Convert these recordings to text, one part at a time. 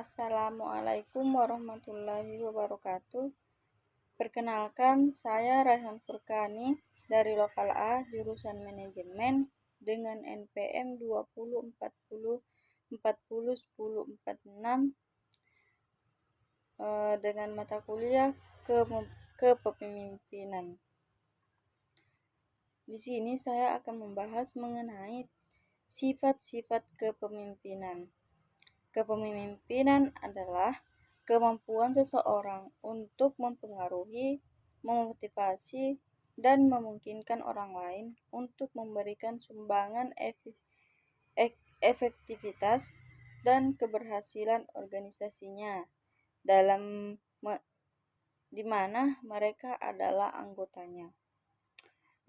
Assalamualaikum warahmatullahi wabarakatuh. Perkenalkan, saya Raihan Furkani dari Lokal A, jurusan Manajemen dengan NPM 2040401046 dengan mata kuliah kepemimpinan. Di sini saya akan membahas mengenai sifat-sifat kepemimpinan. Kepemimpinan adalah kemampuan seseorang untuk mempengaruhi, memotivasi, dan memungkinkan orang lain untuk memberikan sumbangan efektivitas dan keberhasilan organisasinya di mana mereka adalah anggotanya.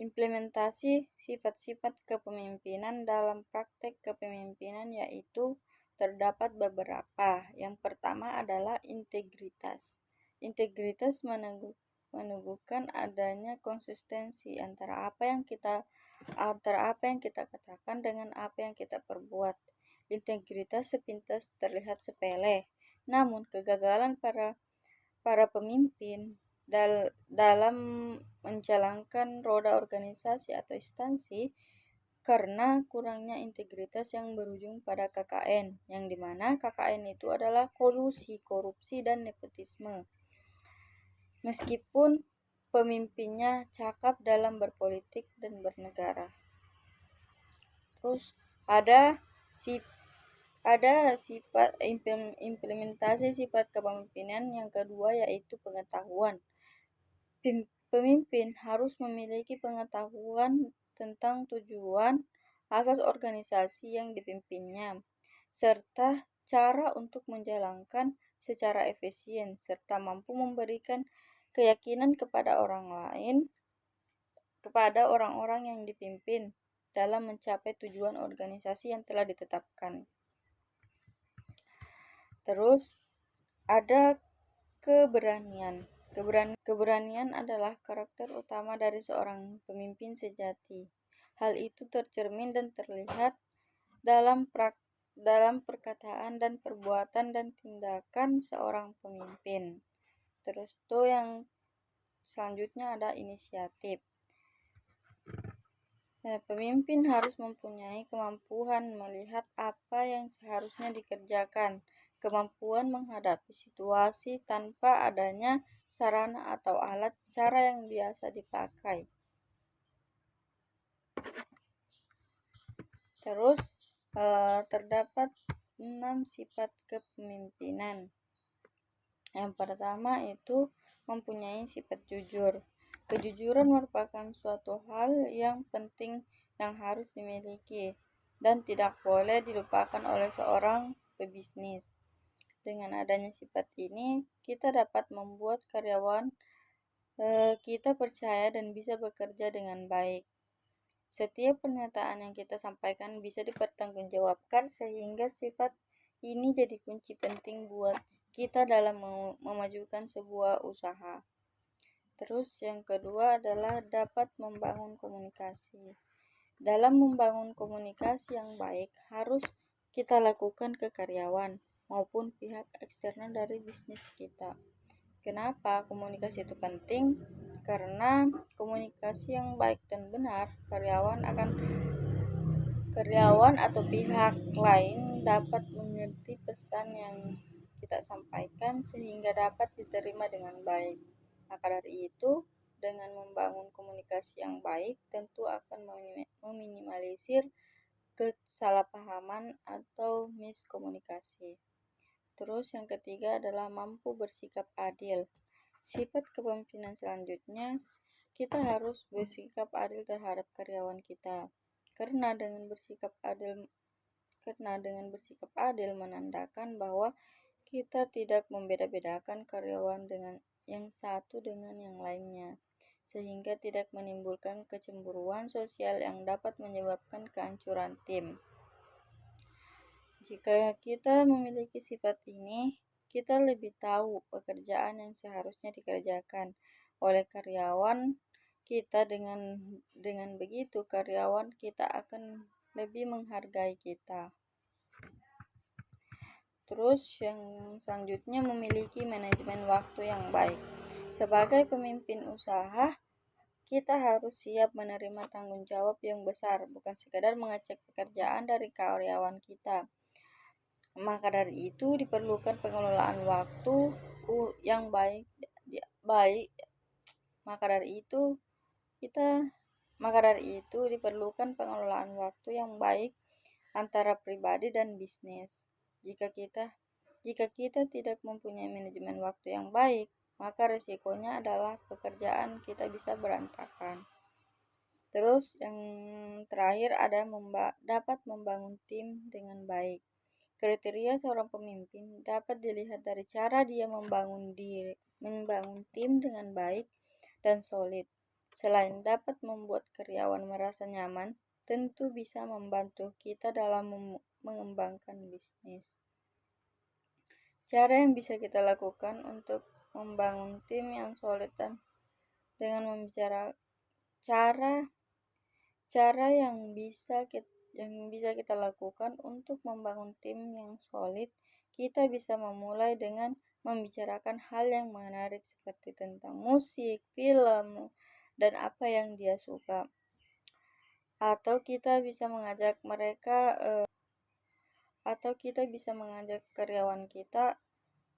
Implementasi sifat-sifat kepemimpinan dalam praktek kepemimpinan yaitu terdapat beberapa. Yang pertama adalah integritas. Integritas meneguhkan adanya konsistensi antara apa yang kita katakan dengan apa yang kita perbuat. Integritas sepintas terlihat sepele, namun kegagalan para pemimpin dalam menjalankan roda organisasi atau instansi karena kurangnya integritas yang berujung pada KKN, yang dimana KKN itu adalah kolusi, korupsi, dan nepotisme. Meskipun pemimpinnya cakap dalam berpolitik dan bernegara. Terus ada sifat implementasi sifat kepemimpinan yang kedua yaitu pengetahuan. Pemimpin harus memiliki pengetahuan tentang tujuan asas organisasi yang dipimpinnya, serta cara untuk menjalankan secara efisien, serta mampu memberikan keyakinan kepada orang-orang yang dipimpin dalam mencapai tujuan organisasi yang telah ditetapkan. Terus ada keberanian. Keberanian adalah karakter utama dari seorang pemimpin sejati. Hal itu tercermin dan terlihat dalam perkataan dan perbuatan dan tindakan seorang pemimpin. Terus yang selanjutnya ada inisiatif. Pemimpin harus mempunyai kemampuan melihat apa yang seharusnya dikerjakan, kemampuan menghadapi situasi tanpa adanya sarana atau alat cara yang biasa dipakai. Terus terdapat 6 sifat kepemimpinan. Yang pertama itu mempunyai sifat jujur. Kejujuran merupakan suatu hal yang penting yang harus dimiliki dan tidak boleh dilupakan oleh seorang pebisnis. Dengan adanya sifat ini, kita dapat membuat karyawan kita percaya dan bisa bekerja dengan baik. Setiap pernyataan yang kita sampaikan bisa dipertanggungjawabkan sehingga sifat ini jadi kunci penting buat kita dalam memajukan sebuah usaha. Terus yang kedua adalah dapat membangun komunikasi. Dalam membangun komunikasi yang baik harus kita lakukan ke karyawan maupun pihak eksternal dari bisnis kita. Kenapa komunikasi itu penting? Karena komunikasi yang baik dan benar, karyawan atau pihak lain dapat mengerti pesan yang kita sampaikan sehingga dapat diterima dengan baik. Maka dari itu, dengan membangun komunikasi yang baik tentu akan meminimalisir kesalahpahaman atau miskomunikasi. Terus yang ketiga adalah mampu bersikap adil. Sifat kepemimpinan selanjutnya, kita harus bersikap adil terhadap karyawan kita. Karena dengan bersikap adil menandakan bahwa kita tidak membeda-bedakan karyawan dengan yang satu dengan yang lainnya, sehingga tidak menimbulkan kecemburuan sosial yang dapat menyebabkan kehancuran tim. Jika kita memiliki sifat ini, kita lebih tahu pekerjaan yang seharusnya dikerjakan oleh karyawan kita. Dengan begitu karyawan kita akan lebih menghargai kita. Terus yang selanjutnya memiliki manajemen waktu yang baik. Sebagai pemimpin usaha, kita harus siap menerima tanggung jawab yang besar, bukan sekadar mengecek pekerjaan dari karyawan kita. Maka dari itu diperlukan pengelolaan waktu yang baik. baik. Maka dari itu kita maka dari itu diperlukan pengelolaan waktu yang baik antara pribadi dan bisnis. Jika kita tidak mempunyai manajemen waktu yang baik, maka resikonya adalah pekerjaan kita bisa berantakan. Terus yang terakhir ada dapat membangun tim dengan baik. Kriteria seorang pemimpin dapat dilihat dari cara dia membangun tim dengan baik dan solid. Selain dapat membuat karyawan merasa nyaman, tentu bisa membantu kita dalam mengembangkan bisnis. Cara yang bisa kita lakukan untuk membangun tim yang solid dan dengan cara yang bisa kita lakukan untuk membangun tim yang solid, kita bisa memulai dengan membicarakan hal yang menarik seperti tentang musik, film, dan apa yang dia suka. Atau kita bisa mengajak karyawan kita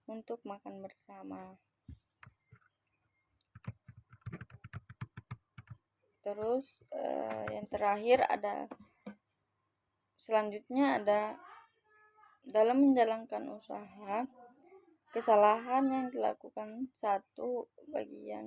untuk makan bersama. Terus yang terakhir selanjutnya ada dalam menjalankan usaha, kesalahan yang dilakukan satu bagian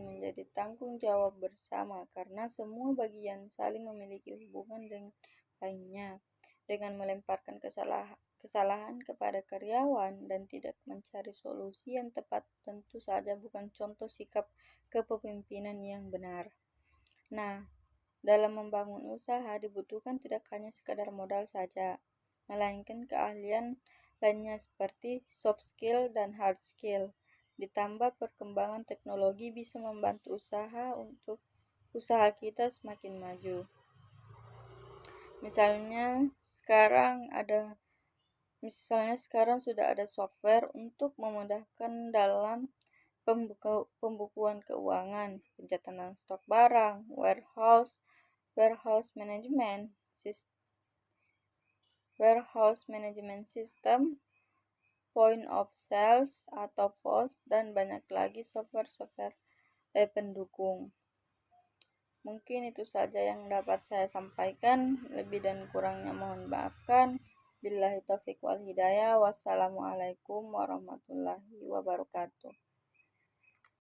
menjadi tanggung jawab bersama karena semua bagian saling memiliki hubungan dengan lainnya. Dengan melemparkan kesalahan kepada karyawan dan tidak mencari solusi yang tepat tentu saja bukan contoh sikap kepemimpinan yang benar. Nah, dalam membangun usaha dibutuhkan tidak hanya sekadar modal saja, melainkan keahlian lainnya seperti soft skill dan hard skill. Ditambah perkembangan teknologi bisa membantu usaha kita semakin maju. Misalnya sekarang sudah ada software untuk memudahkan dalam pembukuan keuangan, pencatatan stok barang, warehouse management system, point of sales atau POS, dan banyak lagi software pendukung. Mungkin itu saja yang dapat saya sampaikan, lebih dan kurangnya mohon maafkan. Billahi taufiq wal hidayah. Wassalamualaikum warahmatullahi wabarakatuh.